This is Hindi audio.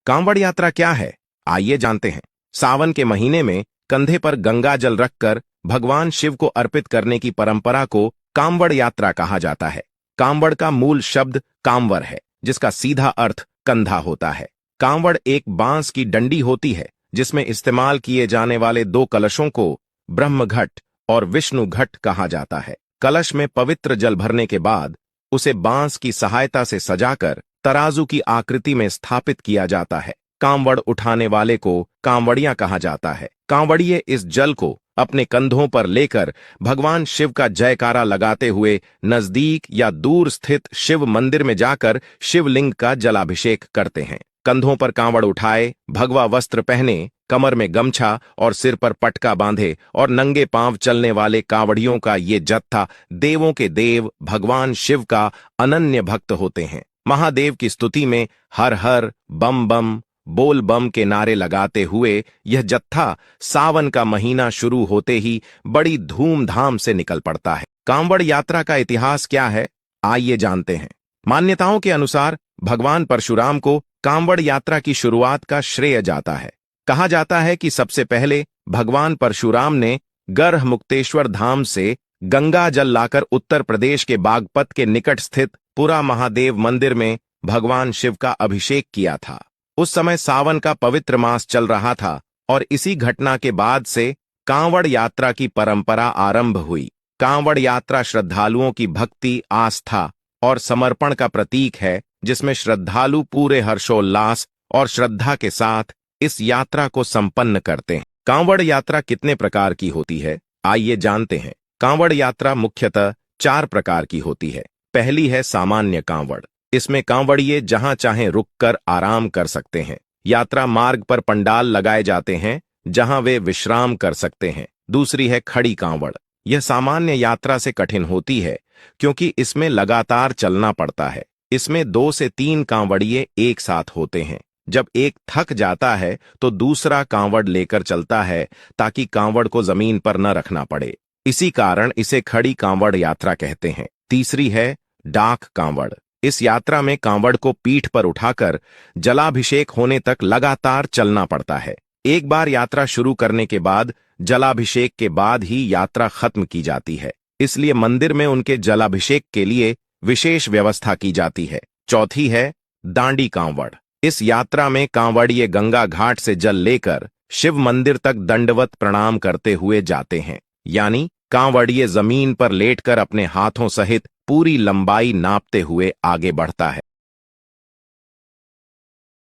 कांवड़ यात्रा क्या है, आइए जानते हैं। सावन के महीने में कंधे पर गंगा जल रखकर भगवान शिव को अर्पित करने की परंपरा को कांवड़ यात्रा कहा जाता है। कांवड़ का मूल शब्द कांवर है, जिसका सीधा अर्थ कंधा होता है। कांवड़ एक बांस की डंडी होती है, जिसमें इस्तेमाल किए जाने वाले दो कलशों को ब्रह्म घट और विष्णु घट कहा जाता है। कलश में पवित्र जल भरने के बाद उसे बांस की सहायता से सजाकर तराजू की आकृति में स्थापित किया जाता है। कांवड़ उठाने वाले को कांवड़िया कहा जाता है। कांवड़िये इस जल को अपने कंधों पर लेकर भगवान शिव का जयकारा लगाते हुए नजदीक या दूर स्थित शिव मंदिर में जाकर शिवलिंग का जलाभिषेक करते हैं। कंधों पर कांवड़ उठाए, भगवा वस्त्र पहने, कमर में गमछा और सिर पर पटका बांधे और नंगे पांव चलने वाले कांवड़ियों का ये जत्था देवों के देव भगवान शिव का अनन्य भक्त होते हैं। महादेव की स्तुति में हर हर बम बम बोल बम के नारे लगाते हुए यह जत्था सावन का महीना शुरू होते ही बड़ी धूमधाम से निकल पड़ता है। कांवड़ यात्रा का इतिहास क्या है, आइए जानते हैं। मान्यताओं के अनुसार भगवान परशुराम को कांवड़ यात्रा की शुरुआत का श्रेय जाता है। कहा जाता है कि सबसे पहले भगवान परशुराम ने गढ़मुक्तेश्वर धाम से गंगा जल लाकर उत्तर प्रदेश के बागपत के निकट स्थित पुरा महादेव मंदिर में भगवान शिव का अभिषेक किया था। उस समय सावन का पवित्र मास चल रहा था और इसी घटना के बाद से कांवड़ यात्रा की परंपरा आरंभ हुई। कांवड़ यात्रा श्रद्धालुओं की भक्ति, आस्था और समर्पण का प्रतीक है, जिसमें श्रद्धालु पूरे हर्षोल्लास और श्रद्धा के साथ इस यात्रा को संपन्न करते हैं। कांवड़ यात्रा कितने प्रकार की होती है, आइए जानते हैं। कांवड़ यात्रा मुख्यतः 4 प्रकार की होती है। पहली है सामान्य कांवड़। इसमें कांवड़िये जहां चाहें रुककर आराम कर सकते हैं। यात्रा मार्ग पर पंडाल लगाए जाते हैं, जहां वे विश्राम कर सकते हैं। दूसरी है खड़ी कांवड़। यह सामान्य यात्रा से कठिन होती है, क्योंकि इसमें लगातार चलना पड़ता है। इसमें 2 से 3 कांवड़िये एक साथ होते हैं। जब एक थक जाता है तो दूसरा कांवड़ लेकर चलता है, ताकि कांवड़ को जमीन पर न रखना पड़े। इसी कारण इसे खड़ी कांवड़ यात्रा कहते हैं। तीसरी है डाक कांवड़। इस यात्रा में कांवड़ को पीठ पर उठाकर जलाभिषेक होने तक लगातार चलना पड़ता है। एक बार यात्रा शुरू करने के बाद जलाभिषेक के बाद ही यात्रा खत्म की जाती है, इसलिए मंदिर में उनके जलाभिषेक के लिए विशेष व्यवस्था की जाती है। चौथी है दांडी कांवड़। इस यात्रा में कांवड़िये गंगा घाट से जल लेकर शिव मंदिर तक दंडवत प्रणाम करते हुए जाते हैं, यानी कांवड़िये जमीन पर लेटकर अपने हाथों सहित पूरी लंबाई नापते हुए आगे बढ़ता है।